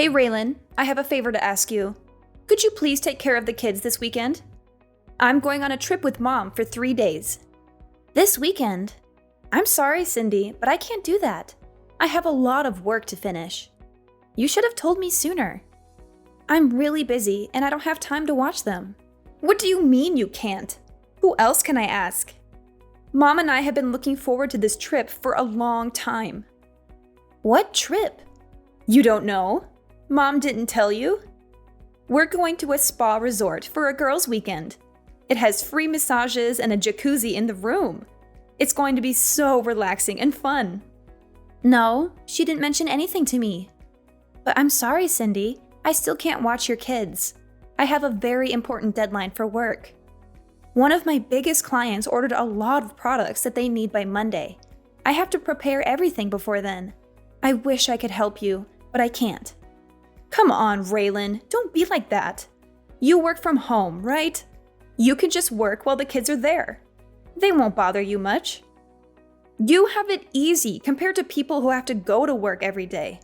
Hey Raylan, I have a favor to ask you. Could you please take care of the kids this weekend? I'm going on a trip with Mom for 3 days. This weekend? I'm sorry, Cindy, but I can't do that. I have a lot of work to finish. You should have told me sooner. I'm really busy and I don't have time to watch them. What do you mean you can't? Who else can I ask? Mom and I have been looking forward to this trip for a long time. What trip? You don't know? Mom didn't tell you? We're going to a spa resort for a girls' weekend. It has free massages and a jacuzzi in the room. It's going to be so relaxing and fun. No, she didn't mention anything to me. But I'm sorry, Cindy. I still can't watch your kids. I have a very important deadline for work. One of my biggest clients ordered a lot of products that they need by Monday. I have to prepare everything before then. I wish I could help you, but I can't. Come on, Raylan, don't be like that. You work from home, right? You can just work while the kids are there. They won't bother you much. You have it easy compared to people who have to go to work every day.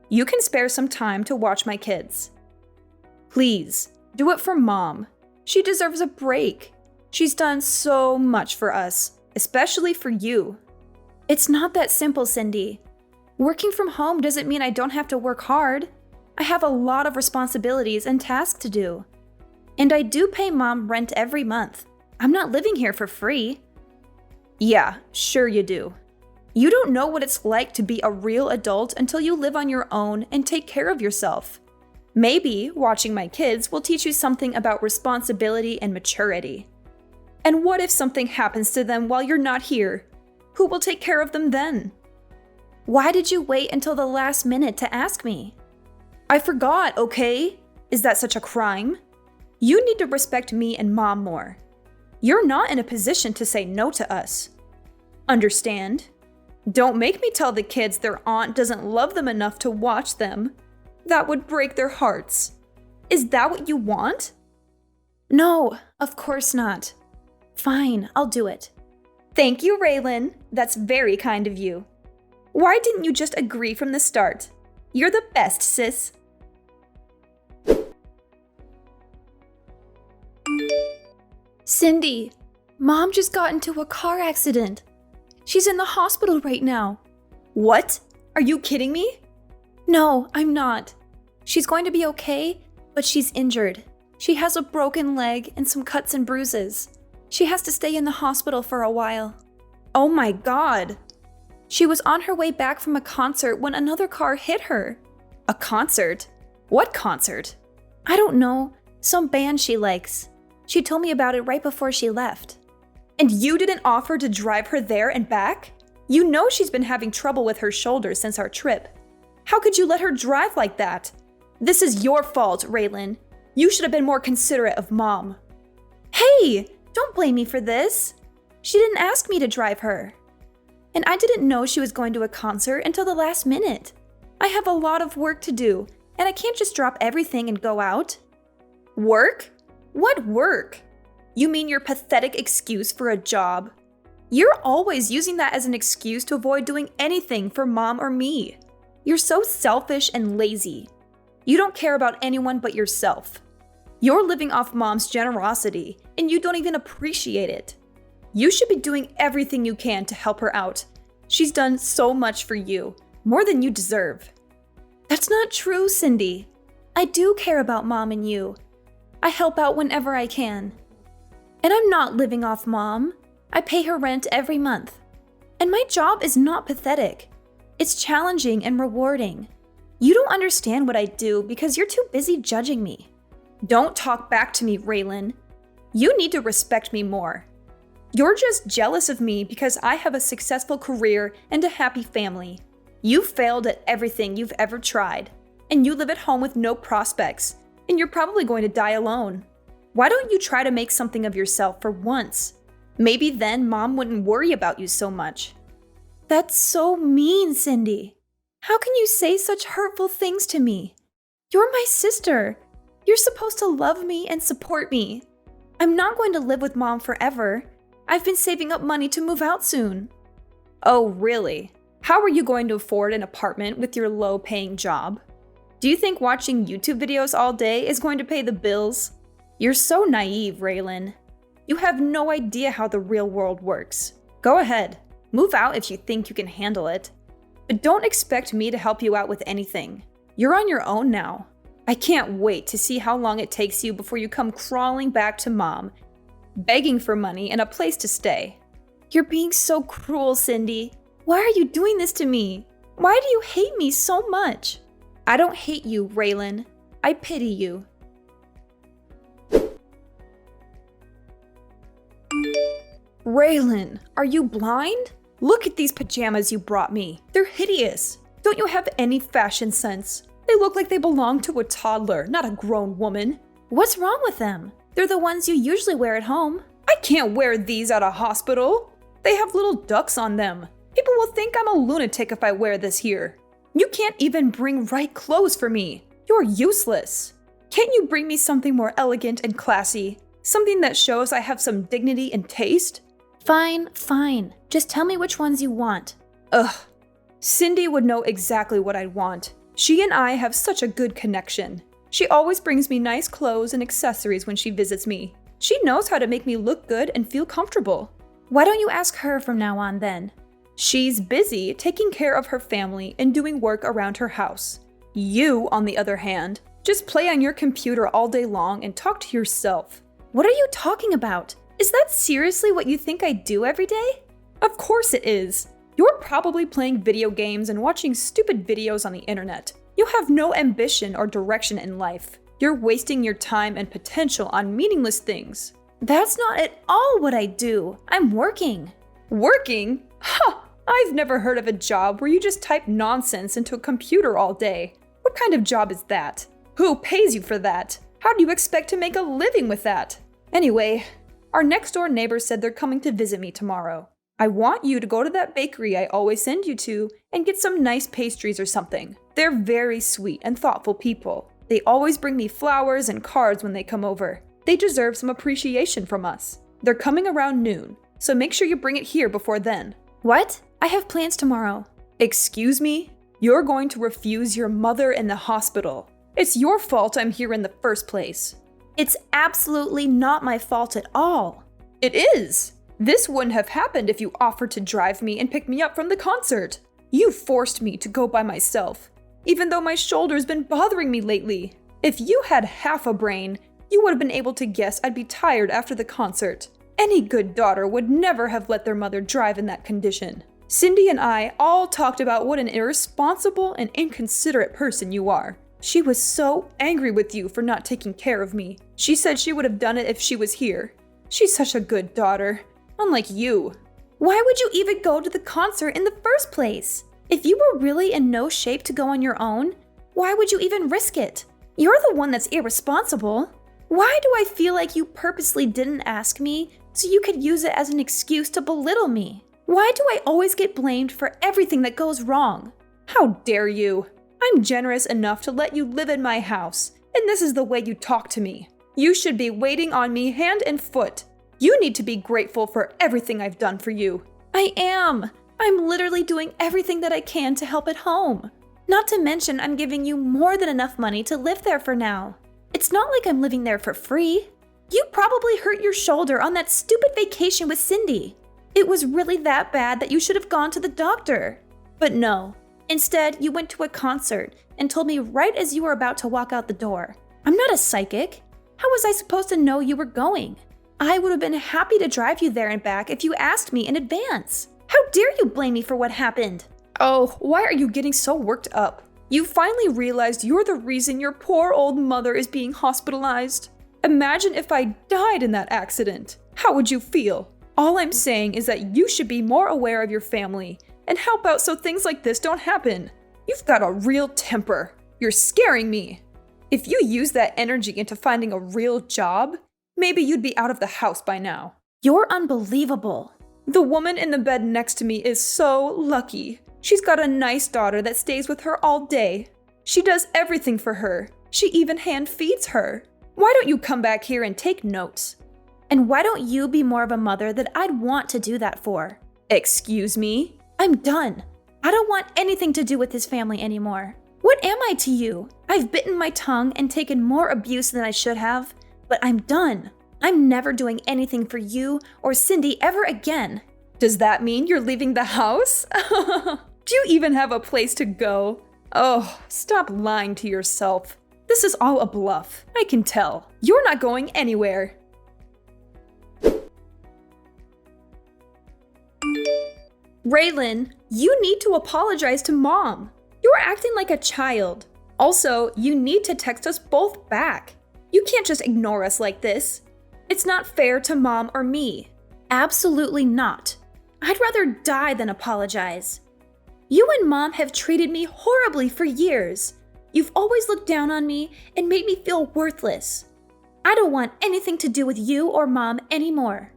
You can spare some time to watch my kids. Please, do it for Mom. She deserves a break. She's done so much for us, especially for you. It's not that simple, Cindy. Working from home doesn't mean I don't have to work hard. I have a lot of responsibilities and tasks to do. And I do pay Mom rent every month. I'm not living here for free. Yeah, sure you do. You don't know what it's like to be a real adult until you live on your own and take care of yourself. Maybe watching my kids will teach you something about responsibility and maturity. And what if something happens to them while you're not here? Who will take care of them then? Why did you wait until the last minute to ask me? I forgot, okay? Is that such a crime? You need to respect me and Mom more. You're not in a position to say no to us. Understand? Don't make me tell the kids their aunt doesn't love them enough to watch them. That would break their hearts. Is that what you want? No, of course not. Fine, I'll do it. Thank you, Raylan. That's very kind of you. Why didn't you just agree from the start? You're the best, sis. Cindy, Mom just got into a car accident. She's in the hospital right now. What? Are you kidding me? No, I'm not. She's going to be okay, but she's injured. She has a broken leg and some cuts and bruises. She has to stay in the hospital for a while. Oh my God. She was on her way back from a concert when another car hit her. A concert? What concert? I don't know. Some band she likes. She told me about it right before she left. And you didn't offer to drive her there and back? You know she's been having trouble with her shoulders since our trip. How could you let her drive like that? This is your fault, Raylan. You should have been more considerate of Mom. Hey, don't blame me for this. She didn't ask me to drive her. And I didn't know she was going to a concert until the last minute. I have a lot of work to do, and I can't just drop everything and go out. Work? What work? You mean your pathetic excuse for a job? You're always using that as an excuse to avoid doing anything for Mom or me. You're so selfish and lazy. You don't care about anyone but yourself. You're living off Mom's generosity, and you don't even appreciate it. You should be doing everything you can to help her out. She's done so much for you, more than you deserve. That's not true, Cindy. I do care about Mom and you. I help out whenever I can. And I'm not living off Mom. I pay her rent every month. And my job is not pathetic. It's challenging and rewarding. You don't understand what I do because you're too busy judging me. Don't talk back to me, Raylan. You need to respect me more. You're just jealous of me because I have a successful career and a happy family. You failed at everything you've ever tried, and you live at home with no prospects, and you're probably going to die alone. Why don't you try to make something of yourself for once? Maybe then Mom wouldn't worry about you so much. That's so mean, Cindy. How can you say such hurtful things to me? You're my sister. You're supposed to love me and support me. I'm not going to live with Mom forever. I've been saving up money to move out soon. Oh, really? How are you going to afford an apartment with your low-paying job? Do you think watching YouTube videos all day is going to pay the bills? You're so naive, Raylan. You have no idea how the real world works. Go ahead, move out if you think you can handle it. But don't expect me to help you out with anything. You're on your own now. I can't wait to see how long it takes you before you come crawling back to Mom, begging for money and a place to stay. You're being so cruel, Cindy. Why are you doing this to me? Why do you hate me so much? I don't hate you, Raylan. I pity you. Raylan, are you blind? Look at these pajamas you brought me. They're hideous. Don't you have any fashion sense? They look like they belong to a toddler, not a grown woman. What's wrong with them? They're the ones you usually wear at home. I can't wear these at a hospital. They have little ducks on them. People will think I'm a lunatic if I wear this here. You can't even bring right clothes for me. You're useless. Can't you bring me something more elegant and classy? Something that shows I have some dignity and taste? Fine. Just tell me which ones you want. Ugh. Cindy would know exactly what I'd want. She and I have such a good connection. She always brings me nice clothes and accessories when she visits me. She knows how to make me look good and feel comfortable. Why don't you ask her from now on then? She's busy taking care of her family and doing work around her house. You, on the other hand, just play on your computer all day long and talk to yourself. What are you talking about? Is that seriously what you think I do every day? Of course it is. You're probably playing video games and watching stupid videos on the internet. You have no ambition or direction in life. You're wasting your time and potential on meaningless things. That's not at all what I do. I'm working. Working? Ha! I've never heard of a job where you just type nonsense into a computer all day. What kind of job is that? Who pays you for that? How do you expect to make a living with that? Anyway, our next door neighbor said they're coming to visit me tomorrow. I want you to go to that bakery I always send you to and get some nice pastries or something. They're very sweet and thoughtful people. They always bring me flowers and cards when they come over. They deserve some appreciation from us. They're coming around noon, so make sure you bring it here before then. What? I have plans tomorrow. Excuse me? You're going to refuse your mother in the hospital. It's your fault I'm here in the first place. It's absolutely not my fault at all. It is. This wouldn't have happened if you offered to drive me and pick me up from the concert. You forced me to go by myself, even though my shoulder's been bothering me lately. If you had half a brain, you would have been able to guess I'd be tired after the concert. Any good daughter would never have let their mother drive in that condition. Cindy and I all talked about what an irresponsible and inconsiderate person you are. She was so angry with you for not taking care of me. She said she would have done it if she was here. She's such a good daughter, unlike you. Why would you even go to the concert in the first place? If you were really in no shape to go on your own, why would you even risk it? You're the one that's irresponsible. Why do I feel like you purposely didn't ask me so you could use it as an excuse to belittle me? Why do I always get blamed for everything that goes wrong? How dare you? I'm generous enough to let you live in my house, and this is the way you talk to me. You should be waiting on me hand and foot. You need to be grateful for everything I've done for you. I am. I'm literally doing everything that I can to help at home. Not to mention I'm giving you more than enough money to live there for now. It's not like I'm living there for free. You probably hurt your shoulder on that stupid vacation with Cindy. It was really that bad that you should have gone to the doctor. But no. Instead, you went to a concert and told me right as you were about to walk out the door. I'm not a psychic. How was I supposed to know you were going? I would have been happy to drive you there and back if you asked me in advance. How dare you blame me for what happened? Oh, why are you getting so worked up? You finally realized you're the reason your poor old mother is being hospitalized. Imagine if I died in that accident. How would you feel? All I'm saying is that you should be more aware of your family and help out so things like this don't happen. You've got a real temper. You're scaring me. If you use that energy into finding a real job, maybe you'd be out of the house by now. You're unbelievable. The woman in the bed next to me is so lucky. She's got a nice daughter that stays with her all day. She does everything for her. She even hand feeds her. Why don't you come back here and take notes? And why don't you be more of a mother that I'd want to do that for? Excuse me? I'm done. I don't want anything to do with this family anymore. What am I to you? I've bitten my tongue and taken more abuse than I should have, but I'm done. I'm never doing anything for you or Cindy ever again. Does that mean you're leaving the house? Do you even have a place to go? Oh, stop lying to yourself. This is all a bluff. I can tell. You're not going anywhere. Raylan, you need to apologize to Mom. You're acting like a child. Also, you need to text us both back. You can't just ignore us like this. It's not fair to Mom or me. Absolutely not. I'd rather die than apologize. You and Mom have treated me horribly for years. You've always looked down on me and made me feel worthless. I don't want anything to do with you or Mom anymore.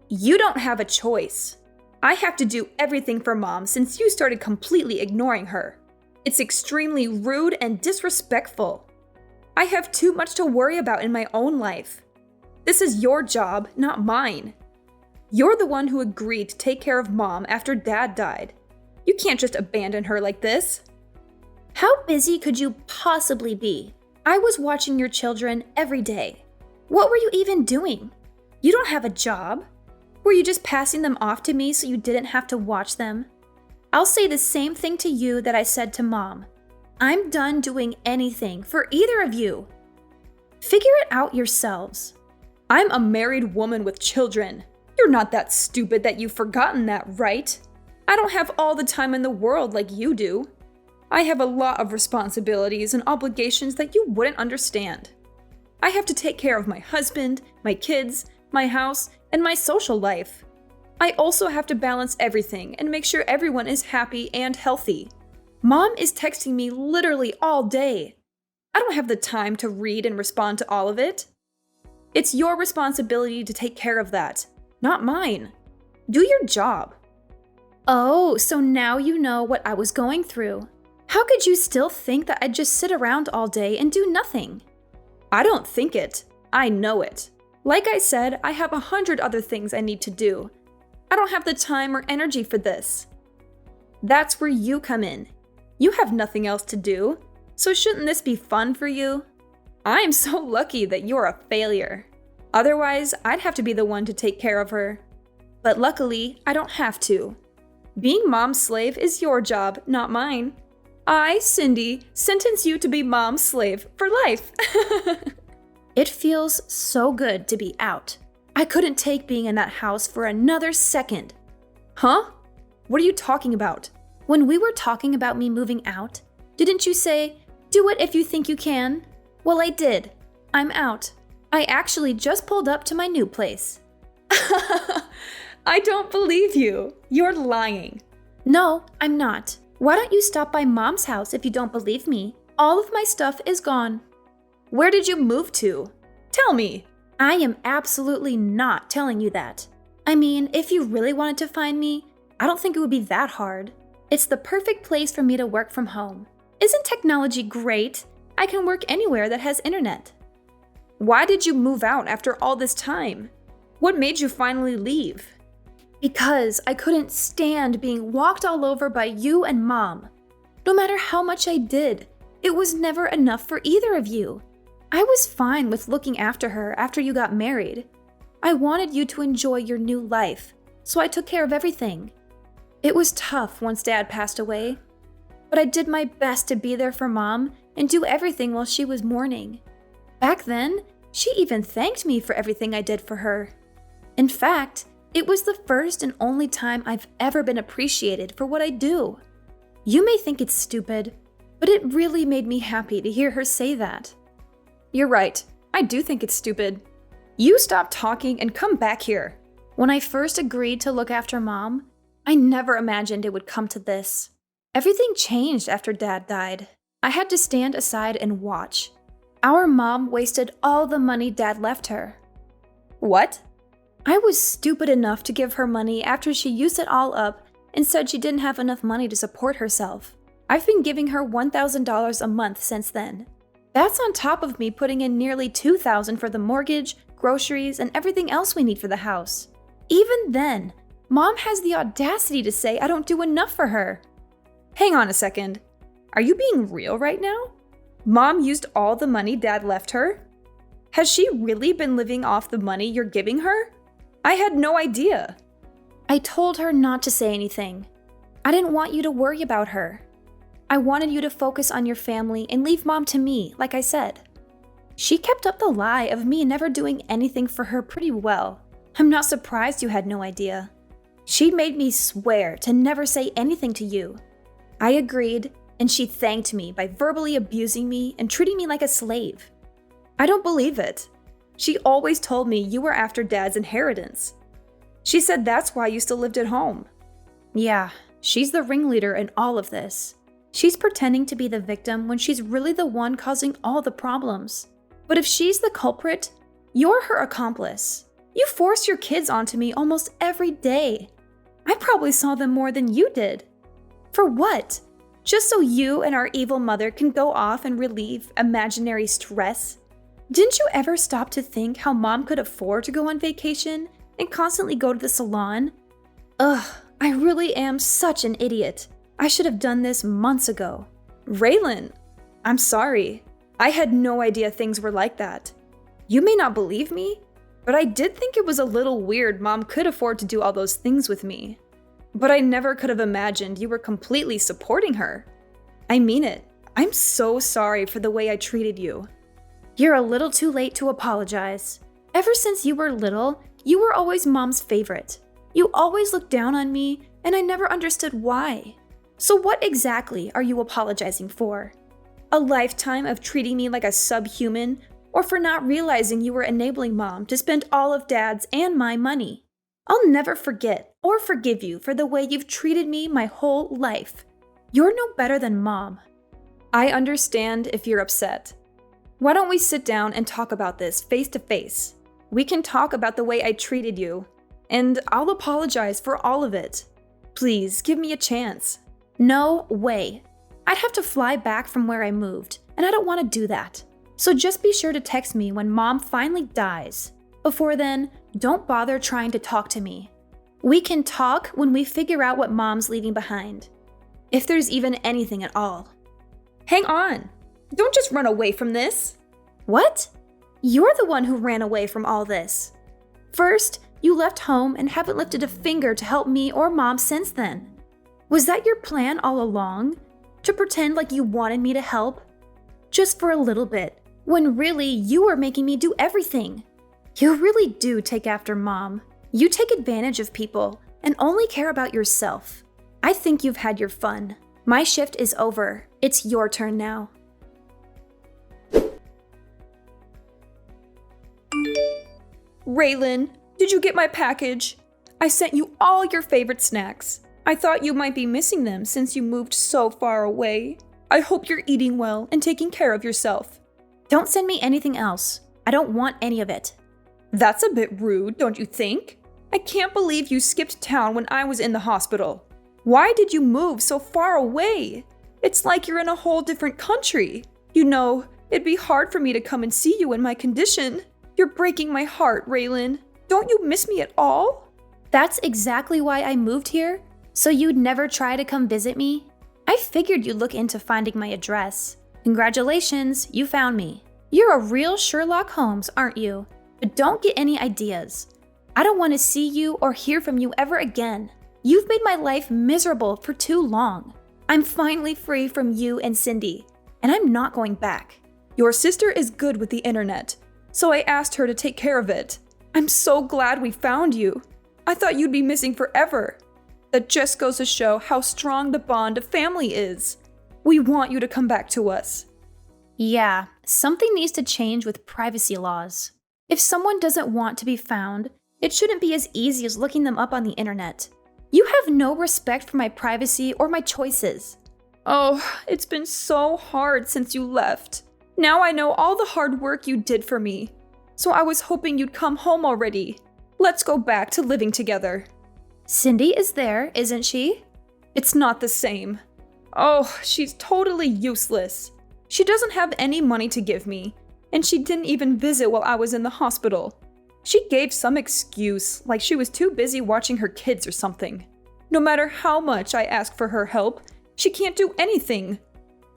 You don't have a choice. I have to do everything for Mom since you started completely ignoring her. It's extremely rude and disrespectful. I have too much to worry about in my own life. This is your job, not mine. You're the one who agreed to take care of Mom after Dad died. You can't just abandon her like this. How busy could you possibly be? I was watching your children every day. What were you even doing? You don't have a job. Were you just passing them off to me so you didn't have to watch them? I'll say the same thing to you that I said to Mom. I'm done doing anything for either of you. Figure it out yourselves. I'm a married woman with children. You're not that stupid that you've forgotten that, right? I don't have all the time in the world like you do. I have a lot of responsibilities and obligations that you wouldn't understand. I have to take care of my husband, my kids, my house, and my social life. I also have to balance everything and make sure everyone is happy and healthy. Mom is texting me literally all day. I don't have the time to read and respond to all of it. It's your responsibility to take care of that, not mine. Do your job. Oh, so now you know what I was going through. How could you still think that I'd just sit around all day and do nothing? I don't think it. I know it. Like I said, I have 100 other things I need to do. I don't have the time or energy for this. That's where you come in. You have nothing else to do, so shouldn't this be fun for you? I am so lucky that you're a failure. Otherwise, I'd have to be the one to take care of her. But luckily, I don't have to. Being Mom's slave is your job, not mine. I, Cindy, sentence you to be Mom's slave for life. It feels so good to be out. I couldn't take being in that house for another second. Huh? What are you talking about? When we were talking about me moving out, didn't you say, do it if you think you can? Well, I did. I'm out. I actually just pulled up to my new place. I don't believe you. You're lying. No, I'm not. Why don't you stop by Mom's house if you don't believe me? All of my stuff is gone. Where did you move to? Tell me. I am absolutely not telling you that. I mean, if you really wanted to find me, I don't think it would be that hard. It's the perfect place for me to work from home. Isn't technology great? I can work anywhere that has internet. Why did you move out after all this time? What made you finally leave? Because I couldn't stand being walked all over by you and Mom. No matter how much I did, it was never enough for either of you. I was fine with looking after her after you got married. I wanted you to enjoy your new life, so I took care of everything. It was tough once Dad passed away, but I did my best to be there for Mom and do everything while she was mourning. Back then, she even thanked me for everything I did for her. In fact, it was the first and only time I've ever been appreciated for what I do. You may think it's stupid, but it really made me happy to hear her say that. You're right, I do think it's stupid. You stop talking and come back here. When I first agreed to look after Mom, I never imagined it would come to this. Everything changed after Dad died. I had to stand aside and watch. Our mom wasted all the money Dad left her. What? I was stupid enough to give her money after she used it all up and said she didn't have enough money to support herself. I've been giving her $1,000 a month since then. That's on top of me putting in nearly $2,000 for the mortgage, groceries, and everything else we need for the house. Even then, Mom has the audacity to say I don't do enough for her. Hang on a second. are you being real right now? Mom used all the money Dad left her? Has she really been living off the money you're giving her? I had no idea. I told her not to say anything. I didn't want you to worry about her. I wanted you to focus on your family and leave Mom to me, like I said. She kept up the lie of me never doing anything for her pretty well. I'm not surprised you had no idea. She made me swear to never say anything to you. I agreed, and she thanked me by verbally abusing me and treating me like a slave. I don't believe it. She always told me you were after Dad's inheritance. She said that's why you still lived at home. Yeah, she's the ringleader in all of this. She's pretending to be the victim when she's really the one causing all the problems. But if she's the culprit, you're her accomplice. You force your kids onto me almost every day. I probably saw them more than you did. For what? Just so you and our evil mother can go off and relieve imaginary stress? Didn't you ever stop to think how Mom could afford to go on vacation and constantly go to the salon? Ugh, I really am such an idiot. I should have done this months ago. Raylan, I'm sorry. I had no idea things were like that. You may not believe me, but I did think it was a little weird Mom could afford to do all those things with me. But I never could have imagined you were completely supporting her. I mean it. I'm so sorry for the way I treated you. You're a little too late to apologize. Ever since you were little, you were always Mom's favorite. You always looked down on me, and I never understood why. So what exactly are you apologizing for? A lifetime of treating me like a subhuman, or for not realizing you were enabling Mom to spend all of Dad's and my money? I'll never forget or forgive you for the way you've treated me my whole life. You're no better than Mom. I understand if you're upset. Why don't we sit down and talk about this face to face? We can talk about the way I treated you, and I'll apologize for all of it. Please, give me a chance. No way. I'd have to fly back from where I moved, and I don't want to do that. So just be sure to text me when Mom finally dies. Before then, don't bother trying to talk to me. We can talk when we figure out what Mom's leaving behind. If there's even anything at all. Hang on. Don't just run away from this. What? You're the one who ran away from all this. First, you left home and haven't lifted a finger to help me or Mom since then. Was that your plan all along? To pretend like you wanted me to help? Just for a little bit, when really you were making me do everything. You really do take after Mom. You take advantage of people and only care about yourself. I think you've had your fun. My shift is over. It's your turn now. Raylan, did you get my package? I sent you all your favorite snacks. I thought you might be missing them since you moved so far away. I hope you're eating well and taking care of yourself. Don't send me anything else. I don't want any of it. That's a bit rude, don't you think? I can't believe you skipped town when I was in the hospital. Why did you move so far away? It's like you're in a whole different country. You know, it'd be hard for me to come and see you in my condition. You're breaking my heart, Raylan. Don't you miss me at all? That's exactly why I moved here, so you'd never try to come visit me. I figured you'd look into finding my address. Congratulations, you found me. You're a real Sherlock Holmes, aren't you? But don't get any ideas. I don't want to see you or hear from you ever again. You've made my life miserable for too long. I'm finally free from you and Cindy, and I'm not going back. Your sister is good with the internet, so I asked her to take care of it. I'm so glad we found you. I thought you'd be missing forever. That just goes to show how strong the bond of family is. We want you to come back to us. Yeah, something needs to change with privacy laws. If someone doesn't want to be found, it shouldn't be as easy as looking them up on the internet. You have no respect for my privacy or my choices. Oh, it's been so hard since you left. Now I know all the hard work you did for me. So I was hoping you'd come home already. Let's go back to living together. Cindy is there, isn't she? It's not the same. Oh, she's totally useless. She doesn't have any money to give me, and she didn't even visit while I was in the hospital. She gave some excuse, like she was too busy watching her kids or something. No matter how much I ask for her help, she can't do anything.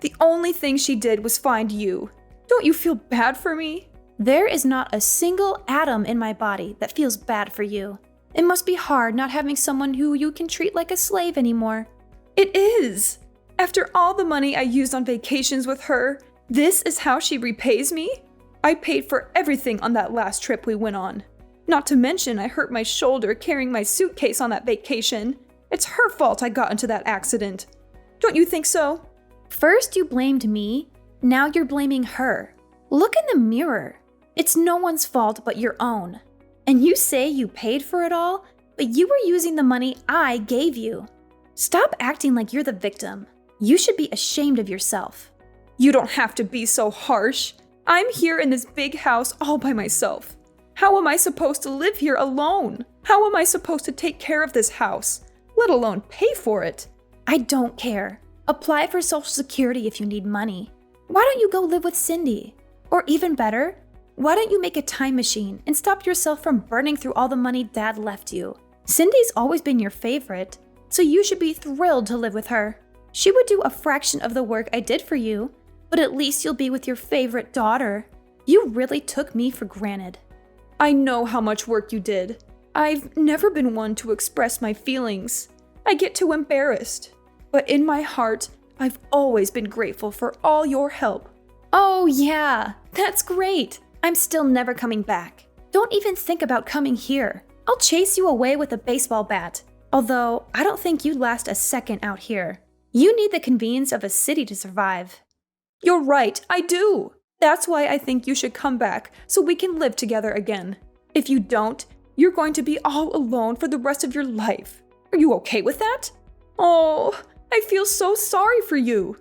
The only thing she did was find you. Don't you feel bad for me? There is not a single atom in my body that feels bad for you. It must be hard not having someone who you can treat like a slave anymore. It is! After all the money I used on vacations with her, this is how she repays me? I paid for everything on that last trip we went on. Not to mention I hurt my shoulder carrying my suitcase on that vacation. It's her fault I got into that accident. Don't you think so? First you blamed me, now you're blaming her. Look in the mirror. It's no one's fault but your own. And you say you paid for it all, but you were using the money I gave you. Stop acting like you're the victim. You should be ashamed of yourself. You don't have to be so harsh. I'm here in this big house all by myself. How am I supposed to live here alone? How am I supposed to take care of this house, let alone pay for it? I don't care. Apply for Social Security if you need money. Why don't you go live with Cindy? Or even better, why don't you make a time machine and stop yourself from burning through all the money Dad left you? Cindy's always been your favorite, so you should be thrilled to live with her. She would do a fraction of the work I did for you, but at least you'll be with your favorite daughter. You really took me for granted. I know how much work you did. I've never been one to express my feelings. I get too embarrassed. But in my heart, I've always been grateful for all your help. Oh yeah, that's great. I'm still never coming back. Don't even think about coming here. I'll chase you away with a baseball bat. Although, I don't think you'd last a second out here. You need the convenience of a city to survive. You're right, I do. That's why I think you should come back so we can live together again. If you don't, you're going to be all alone for the rest of your life. Are you okay with that? Oh, I feel so sorry for you.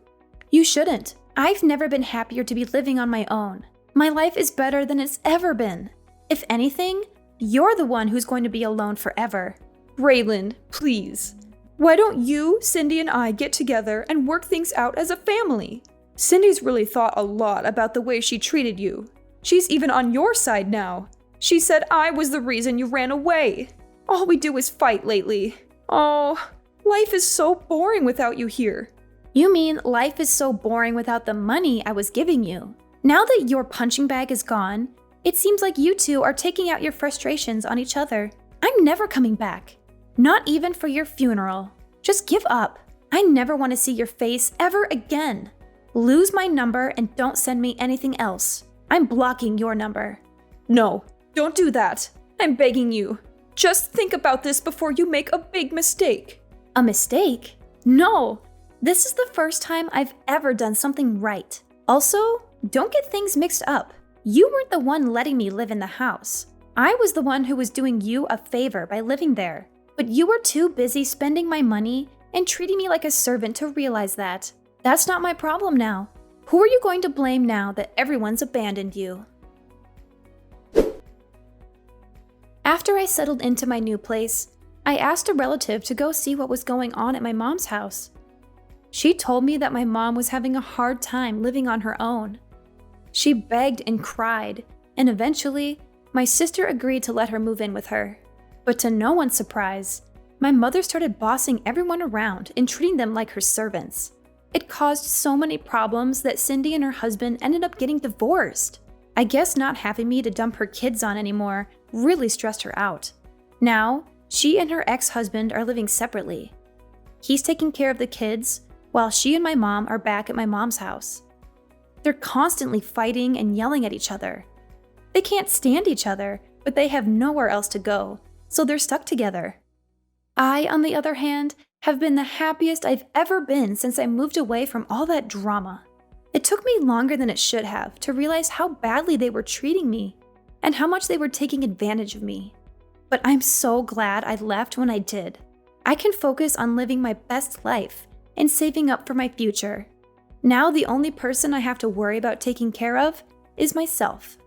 You shouldn't. I've never been happier to be living on my own. My life is better than it's ever been. If anything, you're the one who's going to be alone forever. Raylan, please. Why don't you, Cindy, and I get together and work things out as a family? Cindy's really thought a lot about the way she treated you. She's even on your side now. She said I was the reason you ran away. All we do is fight lately. Oh, life is so boring without you here. You mean life is so boring without the money I was giving you? Now that your punching bag is gone, it seems like you two are taking out your frustrations on each other. I'm never coming back. Not even for your funeral. Just give up. I never want to see your face ever again. Lose my number and don't send me anything else. I'm blocking your number. No, don't do that. I'm begging you. Just think about this before you make a big mistake. A mistake? No. This is the first time I've ever done something right. Also, don't get things mixed up. You weren't the one letting me live in the house. I was the one who was doing you a favor by living there. But you were too busy spending my money and treating me like a servant to realize that. That's not my problem now. Who are you going to blame now that everyone's abandoned you? After I settled into my new place, I asked a relative to go see what was going on at my mom's house. She told me that my mom was having a hard time living on her own. She begged and cried, and eventually, my sister agreed to let her move in with her. But to no one's surprise, my mother started bossing everyone around and treating them like her servants. It caused so many problems that Cindy and her husband ended up getting divorced. I guess not having me to dump her kids on anymore really stressed her out. Now, she and her ex-husband are living separately. He's taking care of the kids, while she and my mom are back at my mom's house. They're constantly fighting and yelling at each other. They can't stand each other, but they have nowhere else to go, so they're stuck together. I, on the other hand, have been the happiest I've ever been since I moved away from all that drama. It took me longer than it should have to realize how badly they were treating me and how much they were taking advantage of me. But I'm so glad I left when I did. I can focus on living my best life and saving up for my future. Now the only person I have to worry about taking care of is myself.